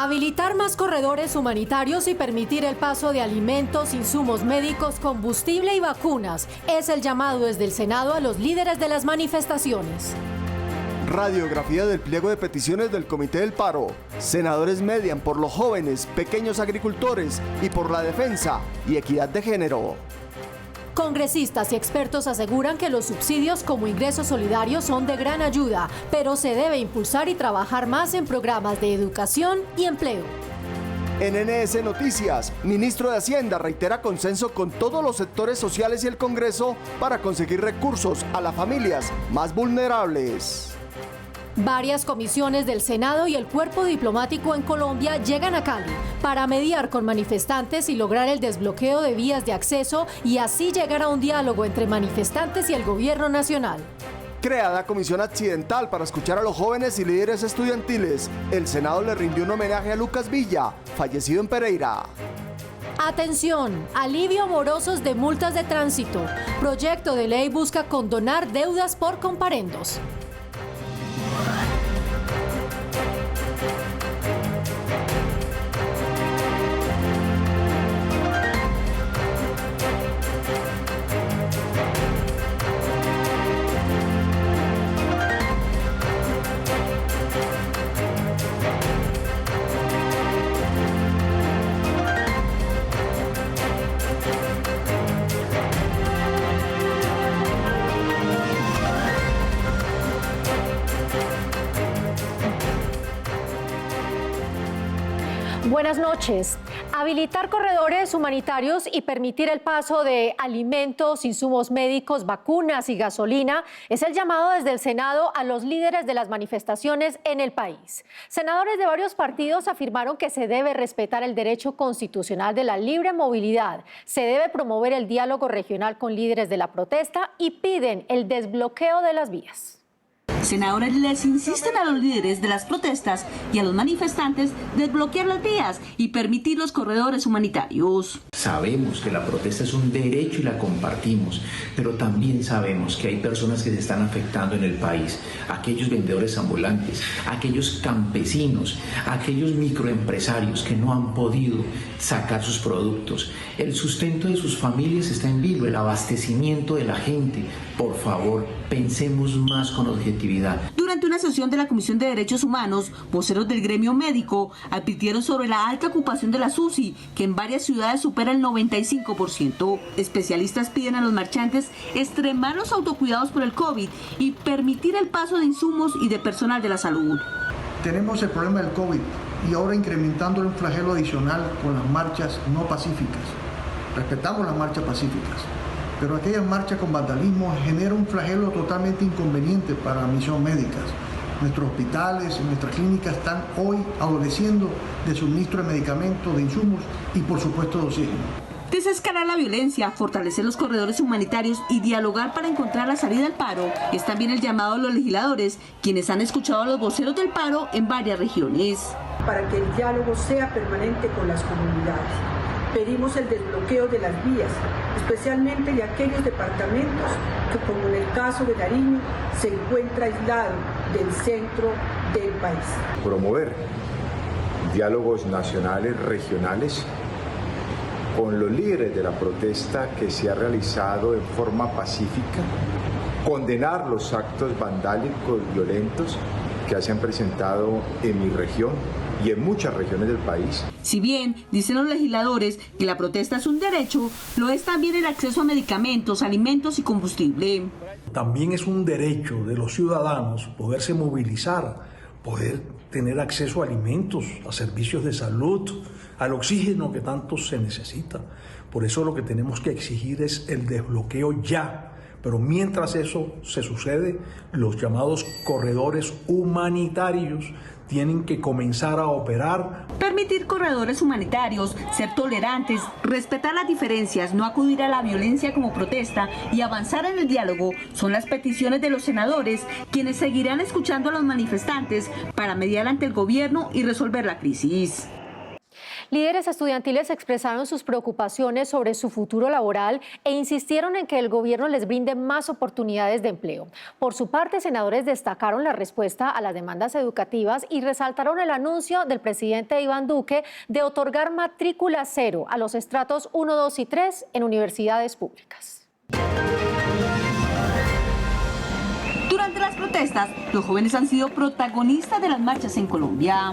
Habilitar más corredores humanitarios y permitir el paso de alimentos, insumos médicos, combustible y vacunas es el llamado desde el Senado a los líderes de las manifestaciones. Radiografía del pliego de peticiones del Comité del Paro. Senadores median por los jóvenes, pequeños agricultores y por la defensa y equidad de género. Congresistas y expertos aseguran que los subsidios como ingresos solidarios son de gran ayuda, pero se debe impulsar y trabajar más en programas de educación y empleo. En NS Noticias, ministro de Hacienda reitera consenso con todos los sectores sociales y el Congreso para conseguir recursos a las familias más vulnerables. Varias comisiones del Senado y el cuerpo diplomático en Colombia llegan a Cali para mediar con manifestantes y lograr el desbloqueo de vías de acceso y así llegar a un diálogo entre manifestantes y el gobierno nacional. Creada comisión accidental para escuchar a los jóvenes y líderes estudiantiles, el Senado le rindió un homenaje a Lucas Villa, fallecido en Pereira. Atención, alivio morosos de multas de tránsito. Proyecto de ley busca condonar deudas por comparendos. Buenas noches. Habilitar corredores humanitarios y permitir el paso de alimentos, insumos médicos, vacunas y gasolina es el llamado desde el Senado a los líderes de las manifestaciones en el país. Senadores de varios partidos afirmaron que se debe respetar el derecho constitucional de la libre movilidad, se debe promover el diálogo regional con líderes de la protesta y piden el desbloqueo de las vías. Senadores les insisten a los líderes de las protestas y a los manifestantes desbloquear las vías y permitir los corredores humanitarios. Sabemos que la protesta es un derecho y la compartimos, pero también sabemos que hay personas que se están afectando en el país, aquellos vendedores ambulantes, aquellos campesinos, aquellos microempresarios que no han podido sacar sus productos. El sustento de sus familias está en vilo, el abastecimiento de la gente. Por favor, pensemos más con objetividad. Durante una sesión de la Comisión de Derechos Humanos, voceros del gremio médico advirtieron sobre la alta ocupación de las UCI, que en varias ciudades supera el 95%. Especialistas piden a los marchantes extremar los autocuidados por el COVID y permitir el paso de insumos y de personal de la salud. Tenemos el problema del COVID y ahora incrementando un flagelo adicional con las marchas no pacíficas. Respetamos las marchas pacíficas, pero aquellas marchas con vandalismo generan un flagelo totalmente inconveniente para la misión médica. Nuestros hospitales y nuestras clínicas están hoy adoleciendo de suministro de medicamentos, de insumos y por supuesto de oxígeno. Desescalar la violencia, fortalecer los corredores humanitarios y dialogar para encontrar la salida al paro es también el llamado a los legisladores, quienes han escuchado a los voceros del paro en varias regiones. Para que el diálogo sea permanente con las comunidades, pedimos el desbloqueo de las vías, especialmente de aquellos departamentos que, como en el caso de Nariño, se encuentra aislado del centro del país. Promover diálogos nacionales, regionales, con los líderes de la protesta que se ha realizado en forma pacífica, condenar los actos vandálicos violentos que se han presentado en mi región y en muchas regiones del país. Si bien dicen los legisladores que la protesta es un derecho, lo es también el acceso a medicamentos, alimentos y combustible. También es un derecho de los ciudadanos poderse movilizar, poder tener acceso a alimentos, a servicios de salud, al oxígeno que tanto se necesita. Por eso lo que tenemos que exigir es el desbloqueo ya. Pero mientras eso se sucede, los llamados corredores humanitarios tienen que comenzar a operar. Permitir corredores humanitarios, ser tolerantes, respetar las diferencias, no acudir a la violencia como protesta y avanzar en el diálogo son las peticiones de los senadores, quienes seguirán escuchando a los manifestantes para mediar ante el gobierno y resolver la crisis. Líderes estudiantiles expresaron sus preocupaciones sobre su futuro laboral e insistieron en que el gobierno les brinde más oportunidades de empleo. Por su parte, senadores destacaron la respuesta a las demandas educativas y resaltaron el anuncio del presidente Iván Duque de otorgar matrícula cero a los estratos 1, 2 y 3 en universidades públicas. Durante las protestas, los jóvenes han sido protagonistas de las marchas en Colombia.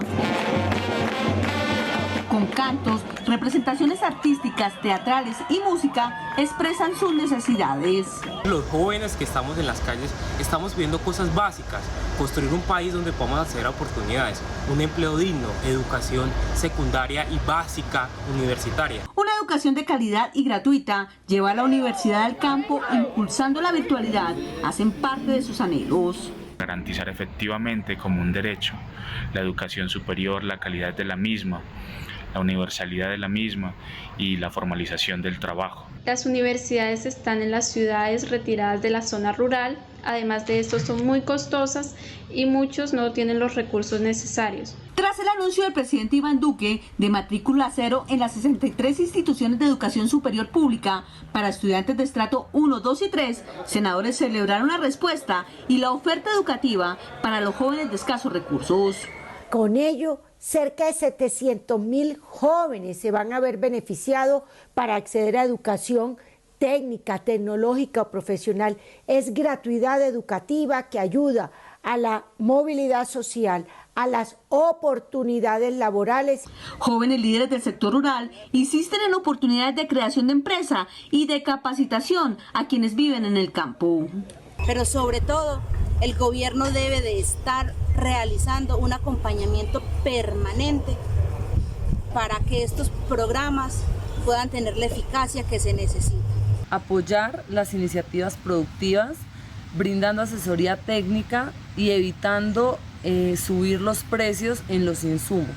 Con cantos, representaciones artísticas, teatrales y música, expresan sus necesidades. Los jóvenes que estamos en las calles estamos pidiendo cosas básicas, construir un país donde podamos acceder a oportunidades, un empleo digno, educación secundaria y básica universitaria. Una educación de calidad y gratuita, llevar la universidad al campo, impulsando la virtualidad, hacen parte de sus anhelos. Garantizar efectivamente como un derecho la educación superior, la calidad de la misma, la universalidad de la misma y la formalización del trabajo. Las universidades están en las ciudades retiradas de la zona rural, además de esto son muy costosas y muchos no tienen los recursos necesarios. Tras el anuncio del presidente Iván Duque de matrícula cero en las 63 instituciones de educación superior pública para estudiantes de estrato 1, 2 y 3, senadores celebraron la respuesta y la oferta educativa para los jóvenes de escasos recursos. Con ello, cerca de 700.000 jóvenes se van a ver beneficiados para acceder a educación técnica, tecnológica o profesional. Es gratuidad educativa que ayuda a la movilidad social, a las oportunidades laborales. Jóvenes líderes del sector rural insisten en oportunidades de creación de empresa y de capacitación a quienes viven en el campo. Pero sobre todo, el gobierno debe de estar realizando un acompañamiento permanente para que estos programas puedan tener la eficacia que se necesita. Apoyar las iniciativas productivas, brindando asesoría técnica y evitando subir los precios en los insumos.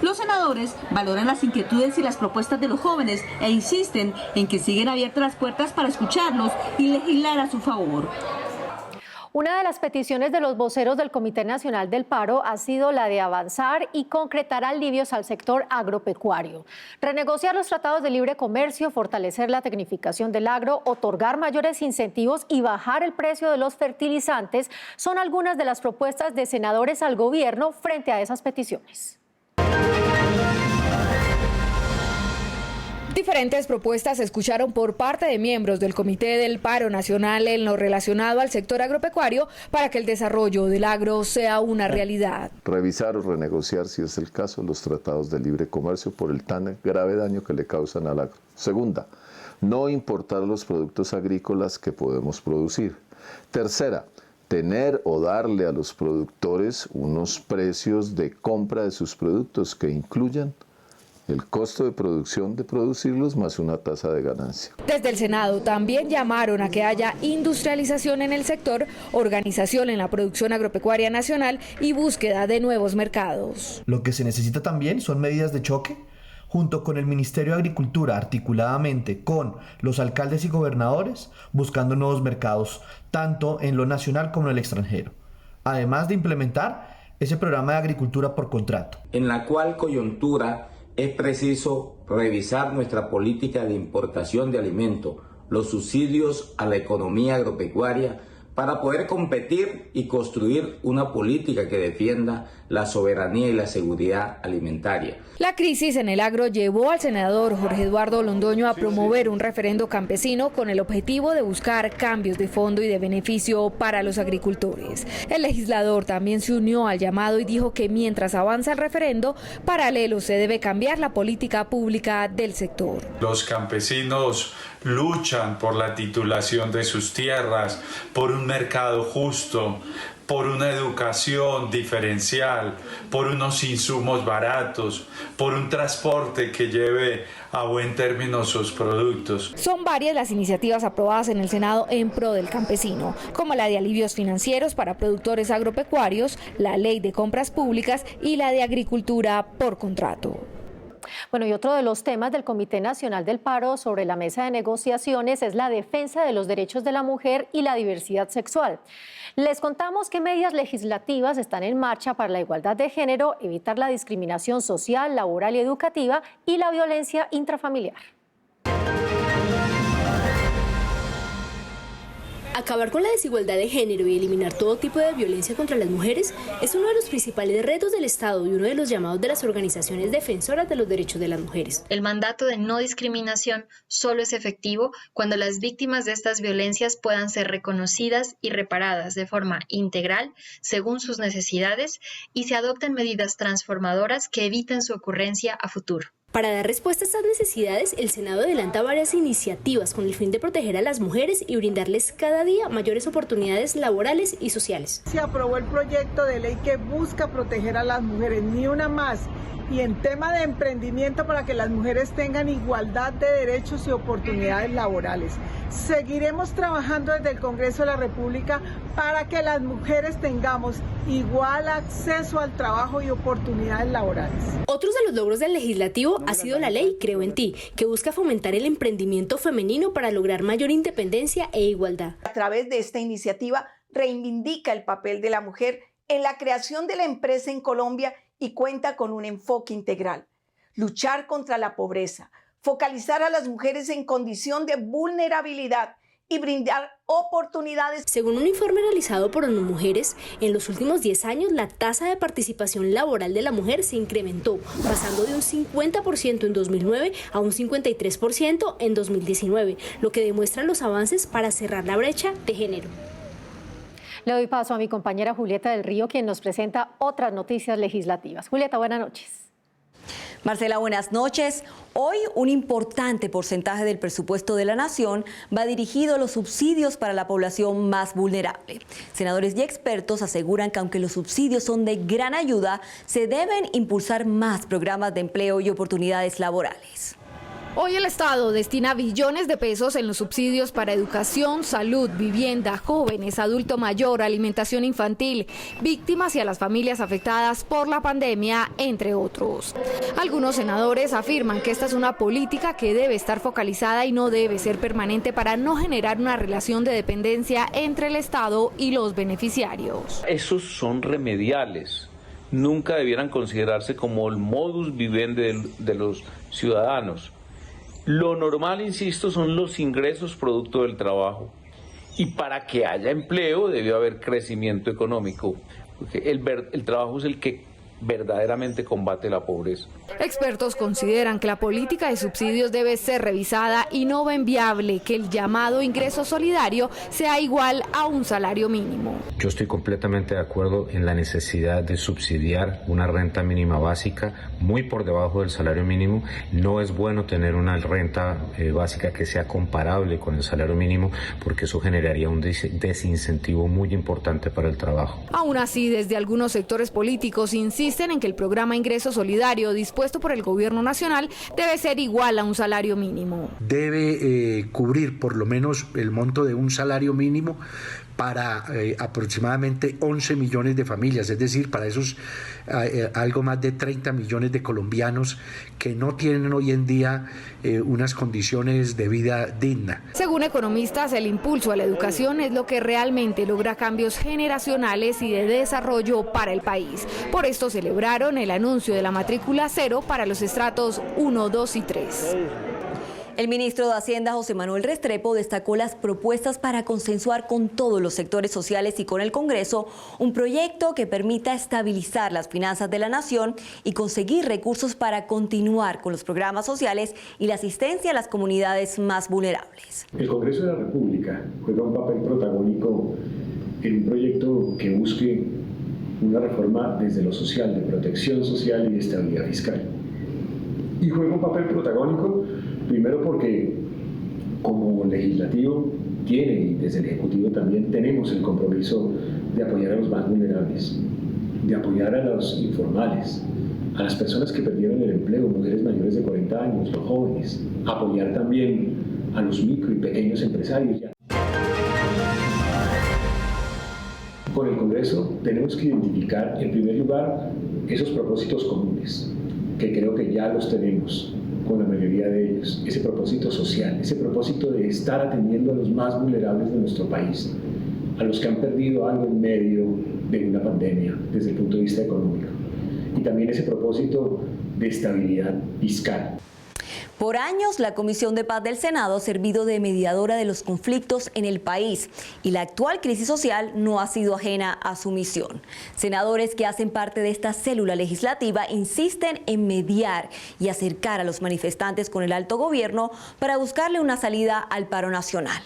Los senadores valoran las inquietudes y las propuestas de los jóvenes e insisten en que siguen abiertas las puertas para escucharlos y legislar a su favor. Una de las peticiones de los voceros del Comité Nacional del Paro ha sido la de avanzar y concretar alivios al sector agropecuario. Renegociar los tratados de libre comercio, fortalecer la tecnificación del agro, otorgar mayores incentivos y bajar el precio de los fertilizantes son algunas de las propuestas de senadores al gobierno frente a esas peticiones. Diferentes propuestas se escucharon por parte de miembros del Comité del Paro Nacional en lo relacionado al sector agropecuario para que el desarrollo del agro sea una realidad. Revisar o renegociar, si es el caso, los tratados de libre comercio por el tan grave daño que le causan al agro. Segunda, no importar los productos agrícolas que podemos producir. Tercera, tener o darle a los productores unos precios de compra de sus productos que incluyan el costo de producción de producirlos más una tasa de ganancia. Desde el Senado también llamaron a que haya industrialización en el sector, organización en la producción agropecuaria nacional y búsqueda de nuevos mercados. Lo que se necesita también son medidas de choque, junto con el Ministerio de Agricultura, articuladamente con los alcaldes y gobernadores, buscando nuevos mercados, tanto en lo nacional como en el extranjero. Además de implementar ese programa de agricultura por contrato. En la cual coyuntura es preciso revisar nuestra política de importación de alimentos, los subsidios a la economía agropecuaria, para poder competir y construir una política que defienda la soberanía y la seguridad alimentaria. La crisis en el agro llevó al senador Jorge Eduardo Londoño a promover un referendo campesino con el objetivo de buscar cambios de fondo y de beneficio para los agricultores. El legislador también se unió al llamado y dijo que mientras avanza el referendo, paralelo se debe cambiar la política pública del sector. Los campesinos luchan por la titulación de sus tierras, por un mercado justo, por una educación diferencial, por unos insumos baratos, por un transporte que lleve a buen término sus productos. Son varias las iniciativas aprobadas en el Senado en pro del campesino, como la de alivios financieros para productores agropecuarios, la ley de compras públicas y la de agricultura por contrato. Bueno, y otro de los temas del Comité Nacional del Paro sobre la mesa de negociaciones es la defensa de los derechos de la mujer y la diversidad sexual. Les contamos qué medidas legislativas están en marcha para la igualdad de género, evitar la discriminación social, laboral y educativa y la violencia intrafamiliar. Acabar con la desigualdad de género y eliminar todo tipo de violencia contra las mujeres es uno de los principales retos del Estado y uno de los llamados de las organizaciones defensoras de los derechos de las mujeres. El mandato de no discriminación solo es efectivo cuando las víctimas de estas violencias puedan ser reconocidas y reparadas de forma integral según sus necesidades y se adopten medidas transformadoras que eviten su ocurrencia a futuro. Para dar respuesta a estas necesidades, el Senado adelanta varias iniciativas con el fin de proteger a las mujeres y brindarles cada día mayores oportunidades laborales y sociales. Se aprobó el proyecto de ley que busca proteger a las mujeres, ni una más. Y en tema de emprendimiento para que las mujeres tengan igualdad de derechos y oportunidades laborales. Seguiremos trabajando desde el Congreso de la República para que las mujeres tengamos igual acceso al trabajo y oportunidades laborales. Otros de los logros del legislativo ha sido la ley Creo en Ti, que busca fomentar el emprendimiento femenino para lograr mayor independencia e igualdad. A través de esta iniciativa reivindica el papel de la mujer en la creación de la empresa en Colombia y cuenta con un enfoque integral. Luchar contra la pobreza, focalizar a las mujeres en condición de vulnerabilidad y brindar oportunidades. Según un informe realizado por ONU Mujeres, en los últimos 10 años la tasa de participación laboral de la mujer se incrementó, pasando de un 50% en 2009 a un 53% en 2019, lo que demuestra los avances para cerrar la brecha de género. Le doy paso a mi compañera Julieta del Río, quien nos presenta otras noticias legislativas. Julieta, buenas noches. Marcela, buenas noches. Hoy un importante porcentaje del presupuesto de la nación va dirigido a los subsidios para la población más vulnerable. Senadores y expertos aseguran que aunque los subsidios son de gran ayuda, se deben impulsar más programas de empleo y oportunidades laborales. Hoy el Estado destina billones de pesos en los subsidios para educación, salud, vivienda, jóvenes, adulto mayor, alimentación infantil, víctimas y a las familias afectadas por la pandemia, entre otros. Algunos senadores afirman que esta es una política que debe estar focalizada y no debe ser permanente para no generar una relación de dependencia entre el Estado y los beneficiarios. Esos son remediales. Nunca debieran considerarse como el modus vivendi de los ciudadanos. Lo normal, insisto, son los ingresos producto del trabajo. Y para que haya empleo debe haber crecimiento económico. Porque el trabajo es el que verdaderamente combate la pobreza. Expertos consideran que la política de subsidios debe ser revisada y no ven viable que el llamado ingreso solidario sea igual a un salario mínimo. Yo estoy completamente de acuerdo en la necesidad de subsidiar una renta mínima básica muy por debajo del salario mínimo. No es bueno tener una renta básica que sea comparable con el salario mínimo porque eso generaría un desincentivo muy importante para el trabajo. Aún así, desde algunos sectores políticos insisten en que el programa Ingreso Solidario dispuesto por el Gobierno Nacional debe ser igual a un salario mínimo. Debe cubrir por lo menos el monto de un salario mínimo para aproximadamente 11 millones de familias, es decir, para esos algo más de 30 millones de colombianos que no tienen hoy en día unas condiciones de vida digna. Según economistas, el impulso a la educación es lo que realmente logra cambios generacionales y de desarrollo para el país. Por esto celebraron el anuncio de la matrícula cero para los estratos 1, 2 y 3. El ministro de Hacienda, José Manuel Restrepo, destacó las propuestas para consensuar con todos los sectores sociales y con el Congreso un proyecto que permita estabilizar las finanzas de la nación y conseguir recursos para continuar con los programas sociales y la asistencia a las comunidades más vulnerables. El Congreso de la República juega un papel protagónico en un proyecto que busque una reforma desde lo social, de protección social y de estabilidad fiscal. Y juega un papel protagónico primero porque como legislativo tiene y desde el Ejecutivo también tenemos el compromiso de apoyar a los más vulnerables, de apoyar a los informales, a las personas que perdieron el empleo, mujeres mayores de 40 años, los jóvenes, apoyar también a los micro y pequeños empresarios. Con el Congreso tenemos que identificar en primer lugar esos propósitos comunes que creo que ya los tenemos con la mayoría de ellos, ese propósito social, ese propósito de estar atendiendo a los más vulnerables de nuestro país, a los que han perdido algo en medio de una pandemia desde el punto de vista económico, y también ese propósito de estabilidad fiscal. Por años, la Comisión de Paz del Senado ha servido de mediadora de los conflictos en el país y la actual crisis social no ha sido ajena a su misión. Senadores que hacen parte de esta célula legislativa insisten en mediar y acercar a los manifestantes con el alto gobierno para buscarle una salida al paro nacional.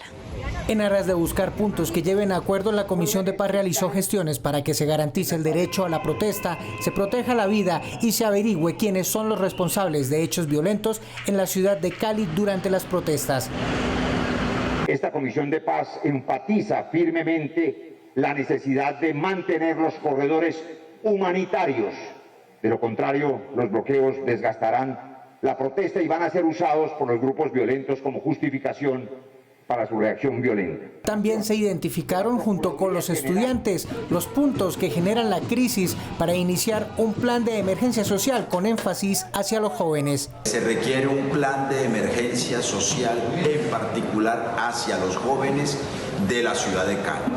En aras de buscar puntos que lleven a acuerdo, la Comisión de Paz realizó gestiones para que se garantice el derecho a la protesta, se proteja la vida y se averigüe quiénes son los responsables de hechos violentos en la ciudad de Cali durante las protestas. Esta Comisión de Paz enfatiza firmemente la necesidad de mantener los corredores humanitarios. De lo contrario, los bloqueos desgastarán la protesta y van a ser usados por los grupos violentos como justificación para su reacción violenta. También se identificaron junto con los estudiantes los puntos que generan la crisis para iniciar un plan de emergencia social con énfasis hacia los jóvenes. Se requiere un plan de emergencia social en particular hacia los jóvenes de la ciudad de Cali.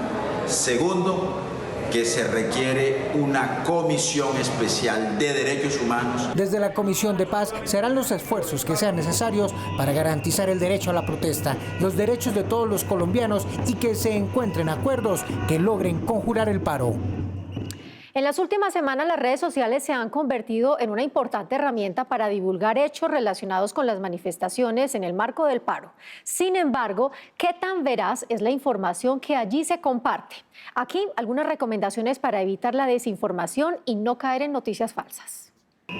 Segundo, que se requiere una comisión especial de derechos humanos. Desde la Comisión de Paz se harán los esfuerzos que sean necesarios para garantizar el derecho a la protesta, los derechos de todos los colombianos y que se encuentren acuerdos que logren conjurar el paro. En las últimas semanas, las redes sociales se han convertido en una importante herramienta para divulgar hechos relacionados con las manifestaciones en el marco del paro. Sin embargo, ¿qué tan veraz es la información que allí se comparte? Aquí algunas recomendaciones para evitar la desinformación y no caer en noticias falsas.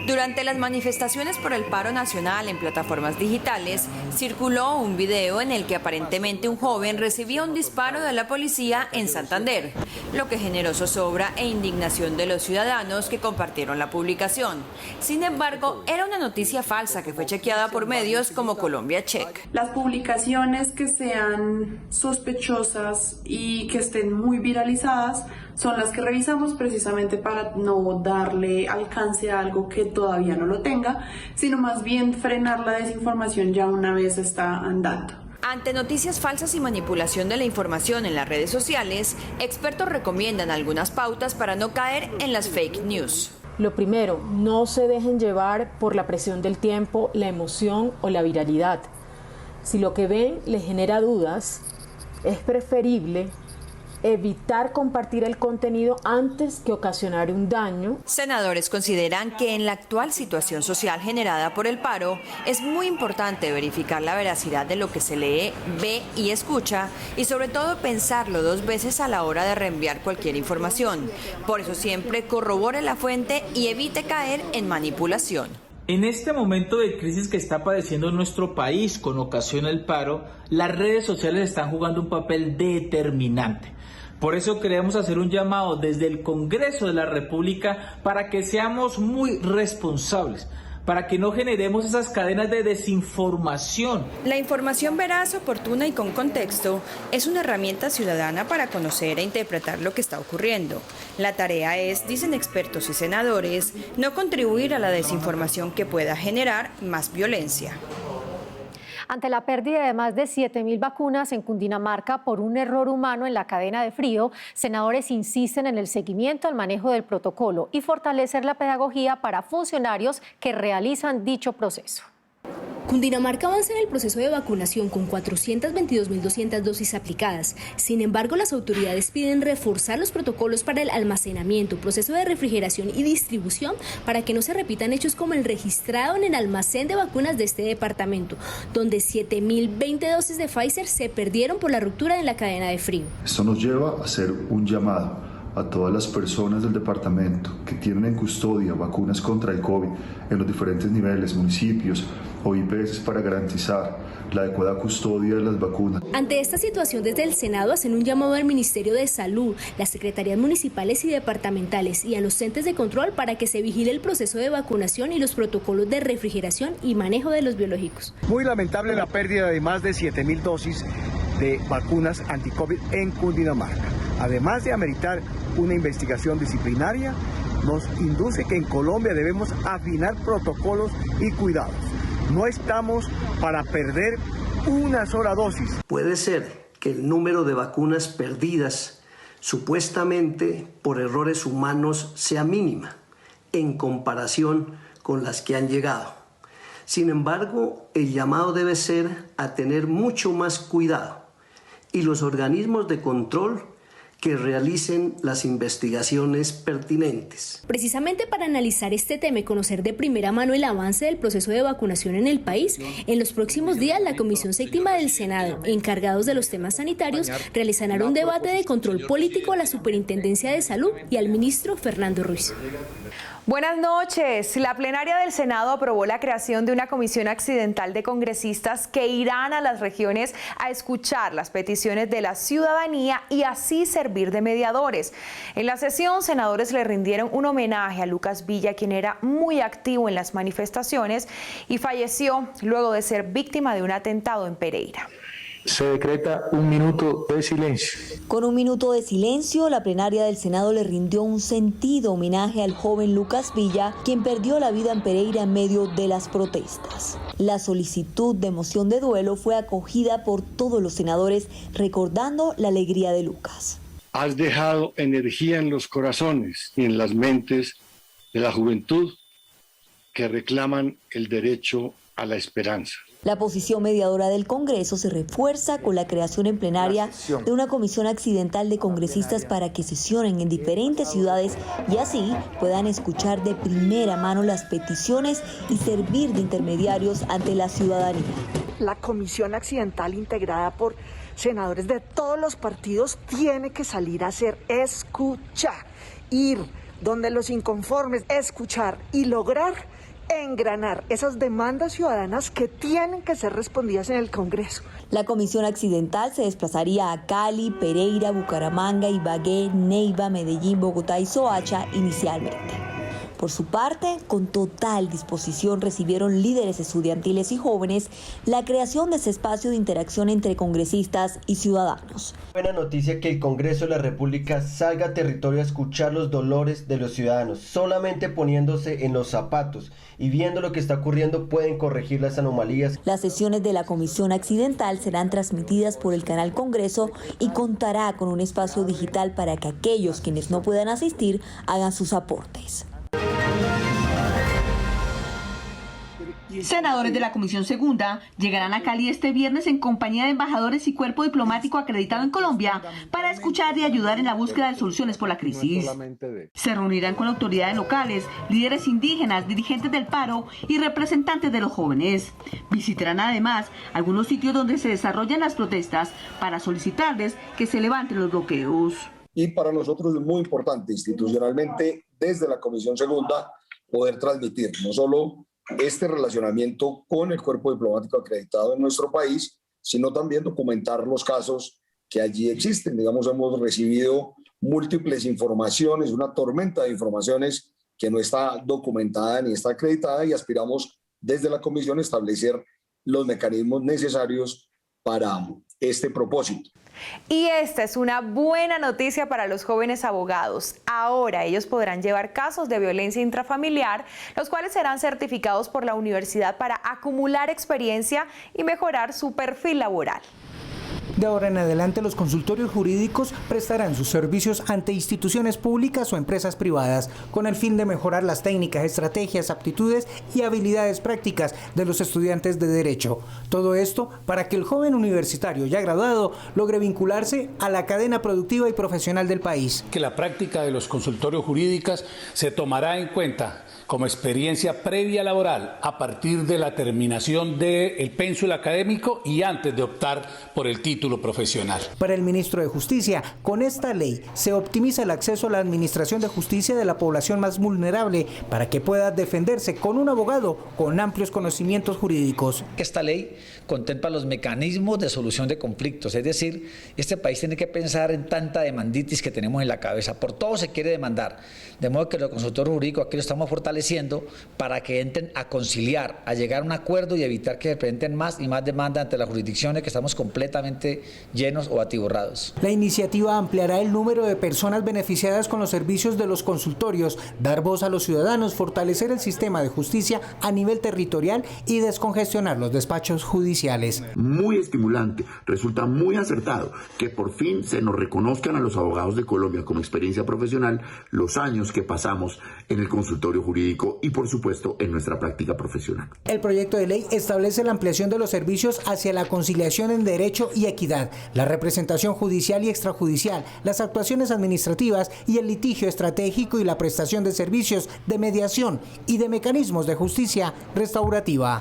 Durante las manifestaciones por el paro nacional en plataformas digitales, circuló un video en el que aparentemente un joven recibía un disparo de la policía en Santander, lo que generó zozobra e indignación de los ciudadanos que compartieron la publicación. Sin embargo, era una noticia falsa que fue chequeada por medios como Colombia Check. Las publicaciones que sean sospechosas y que estén muy viralizadas son las que revisamos precisamente para no darle alcance a algo que todavía no lo tenga, sino más bien frenar la desinformación ya una vez está andando. Ante noticias falsas y manipulación de la información en las redes sociales, expertos recomiendan algunas pautas para no caer en las fake news. Lo primero, no se dejen llevar por la presión del tiempo, la emoción o la viralidad. Si lo que ven les genera dudas, es preferible evitar compartir el contenido antes que ocasionar un daño. Senadores consideran que en la actual situación social generada por el paro es muy importante verificar la veracidad de lo que se lee, ve y escucha y sobre todo pensarlo 2 veces a la hora de reenviar cualquier información. Por eso siempre corrobore la fuente y evite caer en manipulación. En este momento de crisis que está padeciendo nuestro país con ocasión del paro, las redes sociales están jugando un papel determinante. Por eso queremos hacer un llamado desde el Congreso de la República para que seamos muy responsables, para que no generemos esas cadenas de desinformación. La información veraz, oportuna y con contexto es una herramienta ciudadana para conocer e interpretar lo que está ocurriendo. La tarea es, dicen expertos y senadores, no contribuir a la desinformación que pueda generar más violencia. Ante la pérdida de más de 7.000 vacunas en Cundinamarca por un error humano en la cadena de frío, senadores insisten en el seguimiento al manejo del protocolo y fortalecer la pedagogía para funcionarios que realizan dicho proceso. Cundinamarca avanza en el proceso de vacunación con 422.200 dosis aplicadas. Sin embargo, las autoridades piden reforzar los protocolos para el almacenamiento, proceso de refrigeración y distribución para que no se repitan hechos como el registrado en el almacén de vacunas de este departamento, donde 7.020 dosis de Pfizer se perdieron por la ruptura en la cadena de frío. Esto nos lleva a hacer un llamado a todas las personas del departamento que tienen en custodia vacunas contra el COVID en los diferentes niveles, municipios o IPS para garantizar la adecuada custodia de las vacunas. Ante esta situación, desde el Senado hacen un llamado al Ministerio de Salud, las secretarías municipales y departamentales y a los entes de control para que se vigile el proceso de vacunación y los protocolos de refrigeración y manejo de los biológicos. Muy lamentable la pérdida de más de 7.000 dosis de vacunas anti-COVID en Cundinamarca, además de ameritar una investigación disciplinaria nos induce que en Colombia debemos afinar protocolos y cuidados. No estamos para perder una sola dosis. Puede ser que el número de vacunas perdidas supuestamente por errores humanos sea mínima en comparación con las que han llegado. Sin embargo, el llamado debe ser a tener mucho más cuidado y los organismos de control que realicen las investigaciones pertinentes. Precisamente para analizar este tema y conocer de primera mano el avance del proceso de vacunación en el país, en los próximos días la Comisión Séptima del Senado, encargados de los temas sanitarios, realizarán un debate de control político a la Superintendencia de Salud y al ministro Fernando Ruiz. Buenas noches. La plenaria del Senado aprobó la creación de una comisión accidental de congresistas que irán a las regiones a escuchar las peticiones de la ciudadanía y así servir de mediadores. En la sesión, senadores le rindieron un homenaje a Lucas Villa, quien era muy activo en las manifestaciones y falleció luego de ser víctima de un atentado en Pereira. Se decreta 1 minuto de silencio. Con 1 minuto de silencio, la plenaria del Senado le rindió un sentido homenaje al joven Lucas Villa, quien perdió la vida en Pereira en medio de las protestas. La solicitud de moción de duelo fue acogida por todos los senadores, recordando la alegría de Lucas. Has dejado energía en los corazones y en las mentes de la juventud que reclaman el derecho a la esperanza. La posición mediadora del Congreso se refuerza con la creación en plenaria de una comisión accidental de congresistas para que sesionen en diferentes ciudades y así puedan escuchar de primera mano las peticiones y servir de intermediarios ante la ciudadanía. La comisión accidental integrada por senadores de todos los partidos tiene que salir a hacer escucha, ir donde los inconformes, escuchar y lograr engranar esas demandas ciudadanas que tienen que ser respondidas en el Congreso. La comisión accidental se desplazaría a Cali, Pereira, Bucaramanga, Ibagué, Neiva, Medellín, Bogotá y Soacha inicialmente. Por su parte, con total disposición recibieron líderes estudiantiles y jóvenes la creación de ese espacio de interacción entre congresistas y ciudadanos. Buena noticia que el Congreso de la República salga a territorio a escuchar los dolores de los ciudadanos. Solamente poniéndose en los zapatos y viendo lo que está ocurriendo pueden corregir las anomalías. Las sesiones de la Comisión Accidental serán transmitidas por el canal Congreso y contará con un espacio digital para que aquellos quienes no puedan asistir hagan sus aportes. Senadores de la Comisión Segunda llegarán a Cali este viernes en compañía de embajadores y cuerpo diplomático acreditado en Colombia para escuchar y ayudar en la búsqueda de soluciones por la crisis. Se reunirán con autoridades locales, líderes indígenas, dirigentes del paro y representantes de los jóvenes. Visitarán además algunos sitios donde se desarrollan las protestas para solicitarles que se levanten los bloqueos. Y para nosotros es muy importante institucionalmente desde la Comisión Segunda poder transmitir no solo este relacionamiento con el cuerpo diplomático acreditado en nuestro país, sino también documentar los casos que allí existen. Digamos, hemos recibido múltiples informaciones, una tormenta de informaciones que no está documentada ni está acreditada y aspiramos desde la Comisión a establecer los mecanismos necesarios para este propósito. Y esta es una buena noticia para los jóvenes abogados. Ahora ellos podrán llevar casos de violencia intrafamiliar, los cuales serán certificados por la universidad para acumular experiencia y mejorar su perfil laboral. De ahora en adelante, los consultorios jurídicos prestarán sus servicios ante instituciones públicas o empresas privadas, con el fin de mejorar las técnicas, estrategias, aptitudes y habilidades prácticas de los estudiantes de Derecho. Todo esto para que el joven universitario ya graduado logre vincularse a la cadena productiva y profesional del país. Que la práctica de los consultorios jurídicos se tomará en cuenta como experiencia previa laboral a partir de la terminación del pénsul académico y antes de optar por el título profesional. Para el ministro de Justicia, con esta ley se optimiza el acceso a la administración de justicia de la población más vulnerable para que pueda defenderse con un abogado con amplios conocimientos jurídicos. Esta ley contempla los mecanismos de solución de conflictos, es decir, este país tiene que pensar en tanta demanditis que tenemos en la cabeza, por todo se quiere demandar, de modo que los consultores jurídicos aquí lo estamos fortaleciendo fortaleciendo para que entren a conciliar, a llegar a un acuerdo y evitar que se presenten más y más demandas ante las jurisdicciones, que estamos completamente llenos o atiborrados. La iniciativa ampliará el número de personas beneficiadas con los servicios de los consultorios, dar voz a los ciudadanos, fortalecer el sistema de justicia a nivel territorial y descongestionar los despachos judiciales. Muy estimulante, resulta muy acertado que por fin se nos reconozcan a los abogados de Colombia como experiencia profesional los años que pasamos en el consultorio jurídico y por supuesto en nuestra práctica profesional. El proyecto de ley establece la ampliación de los servicios hacia la conciliación en derecho y equidad, la representación judicial y extrajudicial, las actuaciones administrativas y el litigio estratégico y la prestación de servicios de mediación y de mecanismos de justicia restaurativa.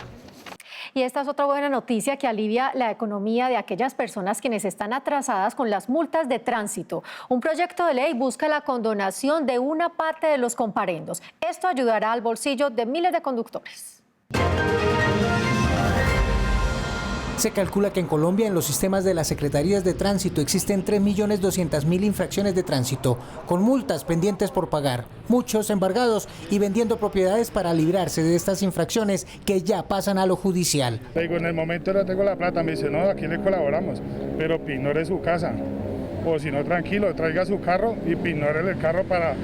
Y esta es otra buena noticia que alivia la economía de aquellas personas quienes están atrasadas con las multas de tránsito. Un proyecto de ley busca la condonación de una parte de los comparendos. Esto ayudará al bolsillo de miles de conductores. Se calcula que en Colombia, en los sistemas de las secretarías de tránsito, existen 3.200.000 infracciones de tránsito, con multas pendientes por pagar, muchos embargados y vendiendo propiedades para librarse de estas infracciones que ya pasan a lo judicial. Digo, en el momento no tengo la plata, me dice, no, aquí le colaboramos, pero ignore su casa. O si no, tranquilo, traiga su carro y ignore el carro para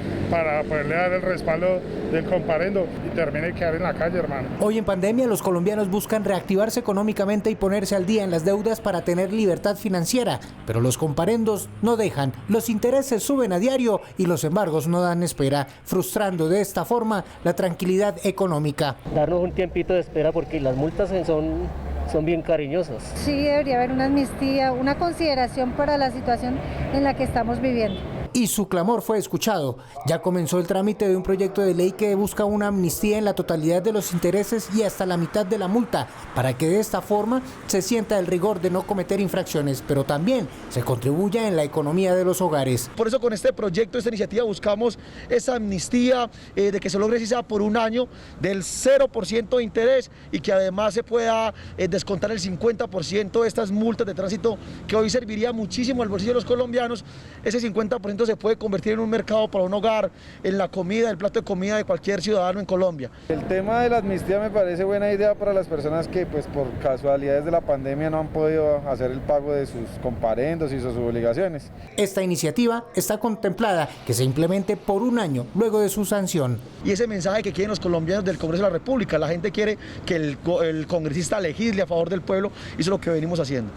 poderle dar el respaldo del comparendo y termine de quedar en la calle, hermano. Hoy en pandemia, los colombianos buscan reactivarse económicamente y ponerse al día en las deudas para tener libertad financiera, pero los comparendos no dejan, los intereses suben a diario y los embargos no dan espera, frustrando de esta forma la tranquilidad económica. Darnos un tiempito de espera porque las multas son bien cariñosas. Sí, debería haber una amnistía, una consideración para la situación en la que estamos viviendo. Y su clamor fue escuchado. Ya comenzó el trámite de un proyecto de ley que busca una amnistía en la totalidad de los intereses y hasta la mitad de la multa, para que de esta forma se sienta el rigor de no cometer infracciones, pero también se contribuya en la economía de los hogares. Por eso con este proyecto, esta iniciativa, buscamos esa amnistía de que se logre, si sea por un año, del 0% de interés y que además se pueda descontar el 50% de estas multas de tránsito, que hoy serviría muchísimo al bolsillo de los colombianos. Ese 50% se puede convertir en un mercado para un hogar, en la comida, el plato de comida de cualquier ciudadano en Colombia. El tema de la amnistía me parece buena idea para las personas que pues por casualidades de la pandemia no han podido hacer el pago de sus comparendos y sus obligaciones. Esta iniciativa está contemplada que se implemente por un año luego de su sanción. Y ese mensaje que quieren los colombianos del Congreso de la República, la gente quiere que el congresista legisle a favor del pueblo y eso es lo que venimos haciendo.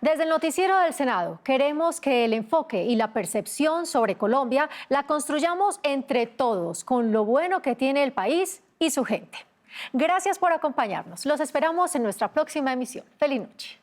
Desde el noticiero del Senado, queremos que el enfoque y la percepción sobre Colombia la construyamos entre todos, con lo bueno que tiene el país y su gente. Gracias por acompañarnos. Los esperamos en nuestra próxima emisión. Feliz noche.